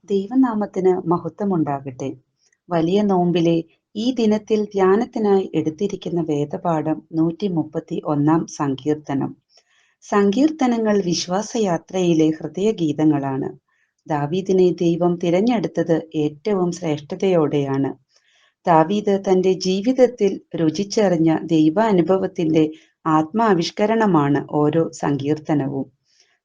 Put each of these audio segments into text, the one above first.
ദൈവനാമത്തിന് മഹത്വമുണ്ടാകട്ടെ. വലിയ നോമ്പിലെ ഈ ദിനത്തിൽ ധ്യാനത്തിനായി എടുത്തിരിക്കുന്ന വേദപാഠം 131 സങ്കീർത്തനം. സങ്കീർത്തനങ്ങൾ വിശ്വാസയാത്രയിലെ ഹൃദയഗീതങ്ങളാണ്. ദാവീദിനെ ദൈവം തിരഞ്ഞെടുത്തത് ഏറ്റവും ശ്രേഷ്ഠതയോടെയാണ്. ദാവീദ് തന്റെ ജീവിതത്തിൽ രുചിച്ചറിഞ്ഞ ദൈവാനുഭവത്തിന്റെ ആത്മാവിഷ്കരണമാണ് ഓരോ സങ്കീർത്തനവും.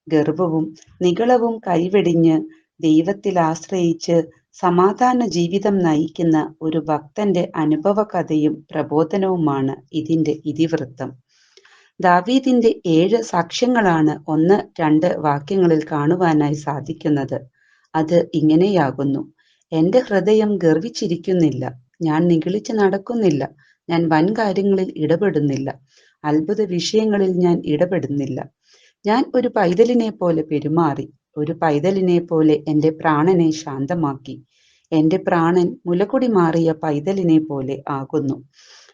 ഗർവവും നിഗളവും കൈവെടിഞ്ഞ് ദൈവത്തിൽ ആശ്രയിച്ച് സമാധാന ജീവിതം നയിക്കുന്ന ഒരു ഭക്തന്റെ അനുഭവ കഥയും പ്രബോധനവുമാണ് ഇതിന്റെ ഇതിവൃത്തം. ദാവീദിന്റെ 7 സാക്ഷ്യങ്ങളാണ് 1-2 വാക്യങ്ങളിൽ കാണുവാനായി സാധിക്കുന്നത്. അത് ഇങ്ങനെയാകുന്നു: എന്റെ ഹൃദയം ഗർവിച്ചിരിക്കുന്നില്ല, ഞാൻ നിഗളിച്ച് നടക്കുന്നില്ല, ഞാൻ വൻകാര്യങ്ങളിൽ ഇടപെടുന്നില്ല, അത്ഭുത വിഷയങ്ങളിൽ ഞാൻ ഇടപെടുന്നില്ല. ഞാൻ ഒരു പൈതലിനെ പോലെ പെരുമാറി, ഒരു പൈതലിനെ പോലെ എൻ്റെ പ്രാണനെ ശാന്തമാക്കി. എൻ്റെ പ്രാണൻ മുലകുടി മാറിയ പൈതലിനെ പോലെ ആകുന്നു.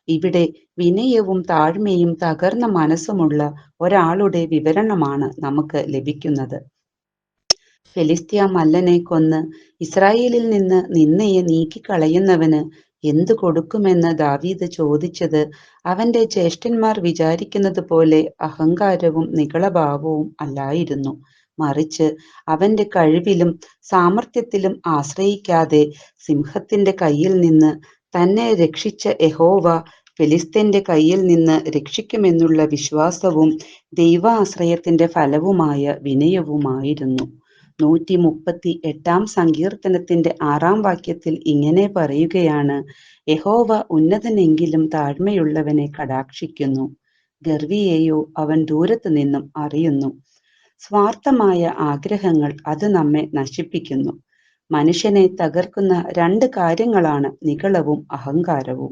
ഇവിടെ വിനയവും താഴ്മയും തകർന്ന മനസ്സുമുള്ള ഒരാളുടെ വിവരണമാണ് നമുക്ക് ലഭിക്കുന്നത്. ഫെലിസ്ത്യ മല്ലനെ കൊന്ന് ഇസ്രായേലിൽ നിന്ന് നിന്ദയെ നീക്കിക്കളയുന്നവന് എന്തു കൊടുക്കുമെന്ന് ദാവീദ് ചോദിച്ചത് അവന്റെ ജ്യേഷ്ഠന്മാർ വിചാരിക്കുന്നത് പോലെ അഹങ്കാരവും നിഗളഭാവവും അല്ലായിരുന്നു. മറിച്ച് അവന്റെ കഴിവിലും സാമർത്ഥ്യത്തിലും ആശ്രയിക്കാതെ സിംഹത്തിന്റെ കയ്യിൽ നിന്ന് തന്നെ രക്ഷിച്ച യഹോവ ഫെലിസ്ത്യന്റെ കയ്യിൽ നിന്ന് രക്ഷിക്കുമെന്നുള്ള വിശ്വാസവും ദൈവാശ്രയത്തിന്റെ ഫലവുമായ വിനയവുമായിരുന്നു. 138 സങ്കീർത്തനത്തിന്റെ 6 വാക്യത്തിൽ ഇങ്ങനെ പറയുകയാണ്: യഹോവ ഉന്നതനെങ്കിലും താഴ്മയുള്ളവനെ കടാക്ഷിക്കുന്നു, ഗർവിയെയോ അവൻ ദൂരത്തു നിന്നും അറിയുന്നു. സ്വാർത്ഥമായ ആഗ്രഹങ്ങൾ അത് നമ്മെ നശിപ്പിക്കുന്നു. മനുഷ്യനെ തകർക്കുന്ന 2 കാര്യങ്ങളാണ് നിഗളവും അഹങ്കാരവും.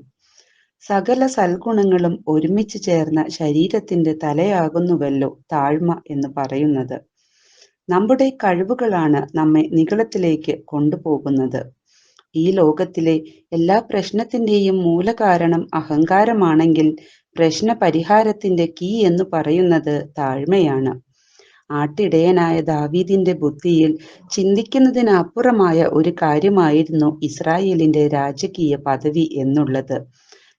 സകല സൽഗുണങ്ങളും ഒരുമിച്ച് ചേർന്ന ശരീരത്തിന്റെ തലയാകുന്നുവല്ലോ താഴ്മ എന്ന് പറയുന്നത്. നമ്മുടെ കഴിവുകളാണ് നമ്മെ നിഗളത്തിലേക്ക് കൊണ്ടുപോകുന്നത്. ഈ ലോകത്തിലെ എല്ലാ പ്രശ്നത്തിന്റെയും മൂലകാരണം അഹങ്കാരമാണെങ്കിൽ പ്രശ്ന പരിഹാരത്തിന്റെ കീ എന്ന് പറയുന്നത് താഴ്മയാണ്. ആട്ടിടയനായ ദാവീദിന്റെ ബുദ്ധിയിൽ ചിന്തിക്കുന്നതിനപ്പുറമായ ഒരു കാര്യമായിരുന്നു ഇസ്രായേലിന്റെ രാജകീയ പദവി എന്നുള്ളത്.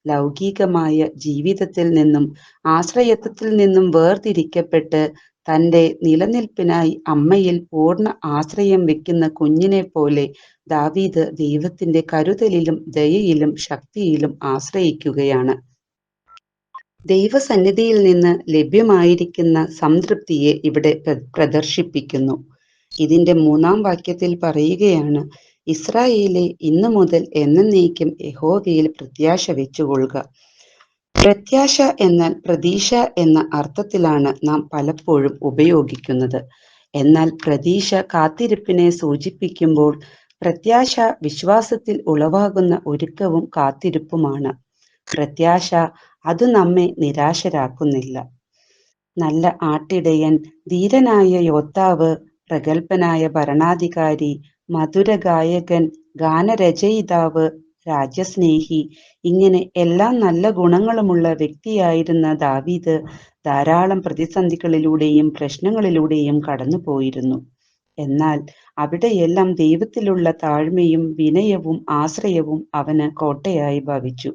ലൗകികമായ ജീവിതത്തിൽ നിന്നും ആശ്രയത്വത്തിൽ നിന്നും വേർതിരിക്കപ്പെട്ട് തന്റെ നിലനിൽപ്പിനായി അമ്മയിൽ പൂർണ്ണ ആശ്രയം വെക്കുന്ന കുഞ്ഞിനെ പോലെ ദാവീദ് ദൈവത്തിന്റെ കരുതലിലും ദയയിലും ശക്തിയിലും ആശ്രയിക്കുകയാണ്. ദൈവസന്നിധിയിൽ നിന്ന് ലഭ്യമായിരിക്കുന്ന സംതൃപ്തിയെ ഇവിടെ പ്രദർശിപ്പിക്കുന്നു. ഇതിന്റെ 3 വാക്യത്തിൽ പറയുകയാണ്: ഇസ്രായേലെ, ഇന്നു മുതൽ എന്നേക്കും യഹോവയിൽ പ്രത്യാശ വെച്ചുകൊള്ളുക. പ്രത്യാശ എന്നാൽ പ്രതീക്ഷ എന്ന അർത്ഥത്തിലാണ് നാം പലപ്പോഴും ഉപയോഗിക്കുന്നത്. എന്നാൽ പ്രതീക്ഷ കാത്തിരിപ്പിനെ സൂചിപ്പിക്കുമ്പോൾ പ്രത്യാശ വിശ്വാസത്തിൽ ഉളവാകുന്ന ഒരുക്കവും കാത്തിരിപ്പുമാണ്. പ്രത്യാശ അത് നമ്മെ നിരാശരാക്കുന്നില്ല. നല്ല ആട്ടിടയൻ, ധീരനായ യോദ്ധാവ്, പ്രഗത്ഭനായ ഭരണാധികാരി, മധുരഗായകൻ, ഗാനരചയിതാവ്, രാജ്യസ്നേഹി, ഇങ്ങനെ എല്ലാ നല്ല ഗുണങ്ങളുമുള്ള വ്യക്തിയായിരുന്ന ദാവീദ് ധാരാളം പ്രതിസന്ധികളിലൂടെയും പ്രശ്നങ്ങളിലൂടെയും കടന്നുപോയിരുന്നു. എന്നാൽ അവിടെയെല്ലാം ദൈവത്തിലുള്ള താഴ്മയും വിനയവും ആശ്രയവും അവന് കോട്ടയായി ഭവിച്ചു.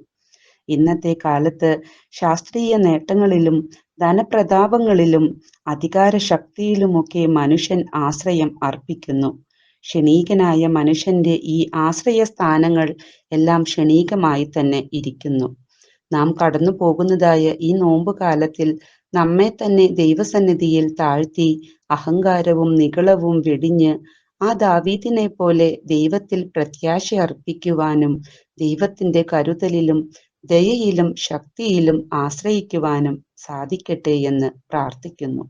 ഇന്നത്തെ കാലത്ത് ശാസ്ത്രീയ നേട്ടങ്ങളിലും ധനപ്രതാപങ്ങളിലും അധികാരശക്തിയിലുമൊക്കെ മനുഷ്യൻ ആശ്രയം അർപ്പിക്കുന്നു. ക്ഷണീകനായ മനുഷ്യന്റെ ഈ ആശ്രയസ്ഥാനങ്ങൾ എല്ലാം ക്ഷണീകമായി തന്നെ ഇരിക്കുന്നു. നാം കടന്നു പോകുന്നതായ ഈ നോമ്പുകാലത്തിൽ നമ്മെ തന്നെ ദൈവസന്നിധിയിൽ താഴ്ത്തി അഹങ്കാരവും നിഗളവും വെടിഞ്ഞ് ആ ദാവീദിനെ പോലെ ദൈവത്തിൽ പ്രത്യാശ അർപ്പിക്കുവാനും ദൈവത്തിന്റെ കരുതലിലും ദയയിലും ശക്തിയിലും ആശ്രയിക്കുവാനും സാധിക്കട്ടെ എന്ന് പ്രാർത്ഥിക്കുന്നു.